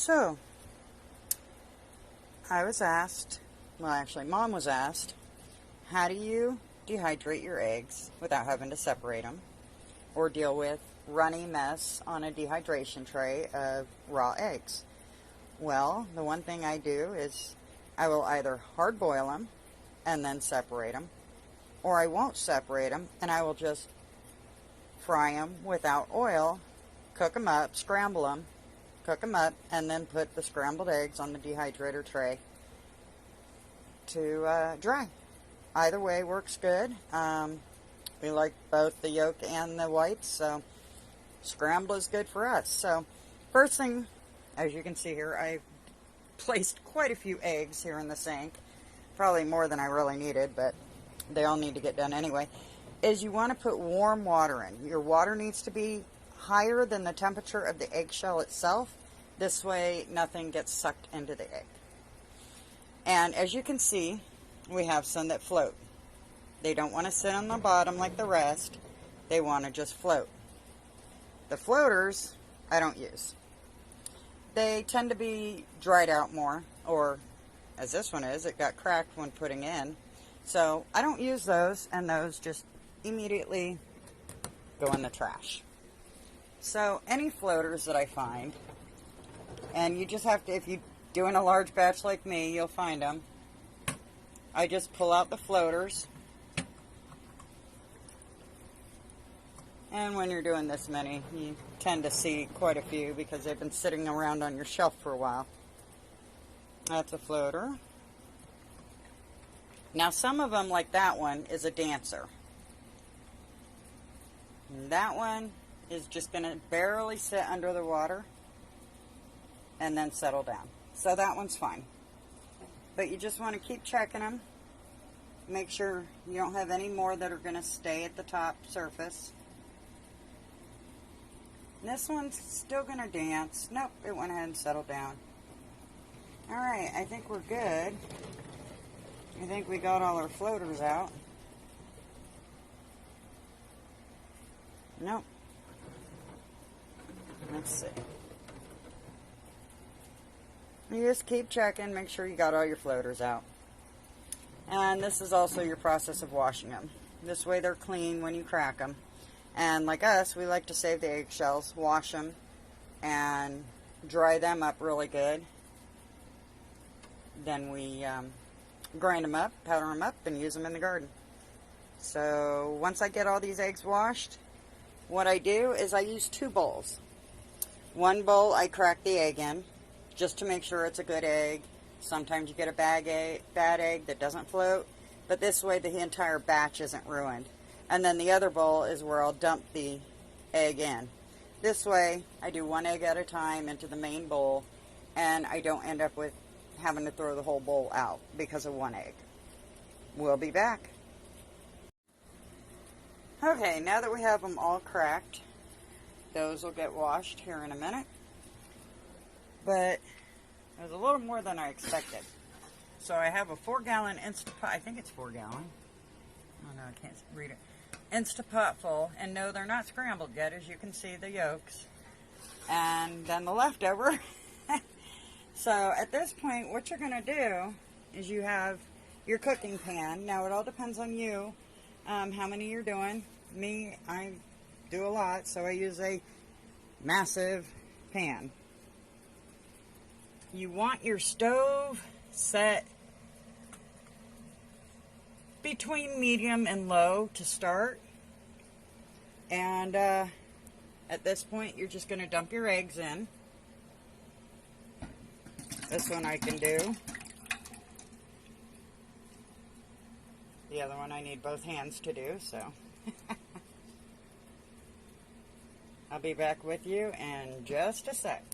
So, I was asked, well actually Mom was asked, how do you dehydrate your eggs without having to separate them or deal with runny mess on a dehydration tray of raw eggs? Well, the one thing I do is I will either hard boil them and then separate them, or I won't separate them and I will just fry them without oil, cook them up, scramble them, cook them up, and then put the scrambled eggs on the dehydrator tray to dry. Either way works good. We like both the yolk and the whites, so scramble is good for us. So first thing, as you can see here, I placed quite a few eggs here in the sink, probably more than I really needed, but they all need to get done anyway, is you want to put warm water in. Your water needs to be higher than the temperature of the eggshell itself. This way nothing gets sucked into the egg. And as you can see, we have some that float. They don't want to sit on the bottom like the rest. They want to just float. The floaters I don't use. They tend to be dried out more, or as this one is, it got cracked when putting in. So I don't use those, and those just immediately go in the trash. So any floaters that I find, and you just have to, if you're doing a large batch like me, you'll find them. I just pull out the floaters. And when you're doing this many, you tend to see quite a few because they've been sitting around on your shelf for a while. That's a floater. Now some of them, like that one, is a dancer. And that one is just going to barely sit under the water and then settle down. So that one's fine. But you just want to keep checking them. Make sure you don't have any more that are going to stay at the top surface. This one's still going to dance. Nope, it went ahead and settled down. Alright, I think we're good. I think we got all our floaters out. Nope. Let's see. You just keep checking, make sure you got all your floaters out. And this is also your process of washing them. This way they're clean when you crack them. And like us, we like to save the eggshells, wash them, and dry them up really good. Then we grind them up, powder them up, and use them in the garden. So once I get all these eggs washed, what I do is I use 2 bowls. One bowl I crack the egg in, just to make sure it's a good egg. Sometimes you get a bad egg that doesn't float, but this way the entire batch isn't ruined. And then the other bowl is where I'll dump the egg in. This way I do 1 egg at a time into the main bowl, and I don't end up with having to throw the whole bowl out because of 1 egg. We'll be back. Okay, now that we have them all cracked, those will get washed here in a minute. But it was a little more than I expected. So I have a 4-gallon Instapot. I think it's 4-gallon. Oh no, I can't read it. Instapot full. And no, they're not scrambled yet, as you can see the yolks. And then the leftover. So at this point, what you're going to do is you have your cooking pan. Now it all depends on you, how many you're doing. Me, I do a lot, so I use a massive pan. You want your stove set between medium and low to start. And at this point, you're just going to dump your eggs in. This one I can do. The other one I need both hands to do, so. I'll be back with you in just a sec.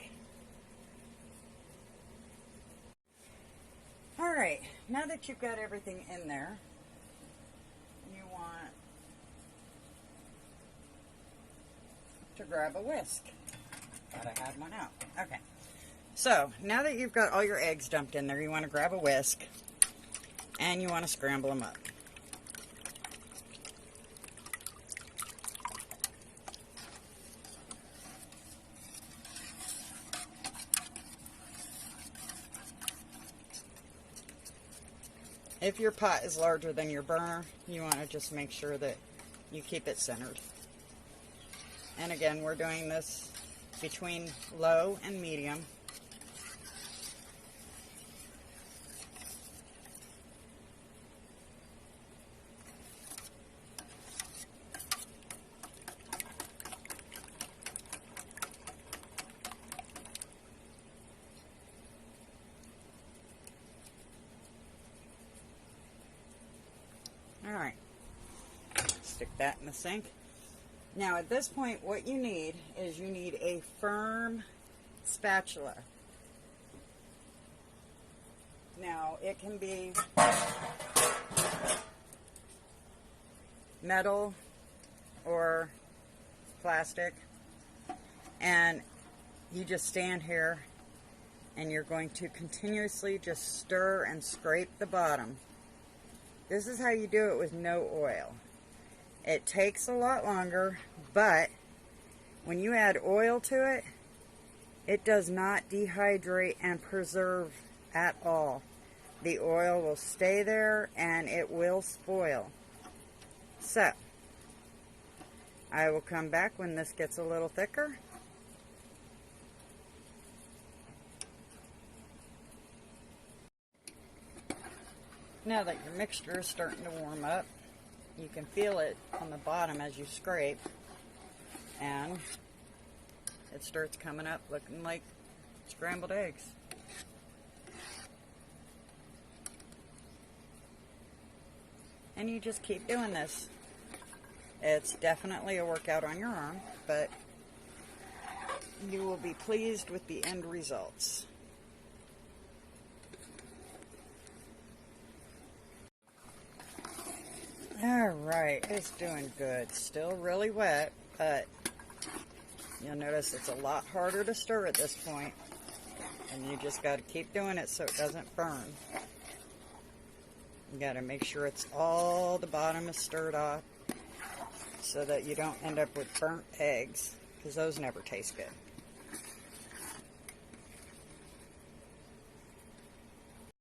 Alright, now that you've got everything in there, you want to grab a whisk. Thought I had one out. Okay. So, now that you've got all your eggs dumped in there, you want to grab a whisk and you want to scramble them up. If your pot is larger than your burner, you want to just make sure that you keep it centered. And again, we're doing this between low and medium. Alright, stick that in the sink. Now at this point, what you need is you need a firm spatula. Now it can be metal or plastic, and you just stand here and you're going to continuously just stir and scrape the bottom. This is how you do it with no oil. It takes a lot longer, but when you add oil to it, it does not dehydrate and preserve at all. The oil will stay there and it will spoil. So, I will come back when this gets a little thicker. Now that your mixture is starting to warm up, you can feel it on the bottom as you scrape, and it starts coming up looking like scrambled eggs. And you just keep doing this. It's definitely a workout on your arm, but you will be pleased with the end results. Alright, it's doing good. Still really wet, but you'll notice it's a lot harder to stir at this point. And you just got to keep doing it so it doesn't burn. You got to make sure it's all the bottom is stirred off so that you don't end up with burnt eggs, because those never taste good.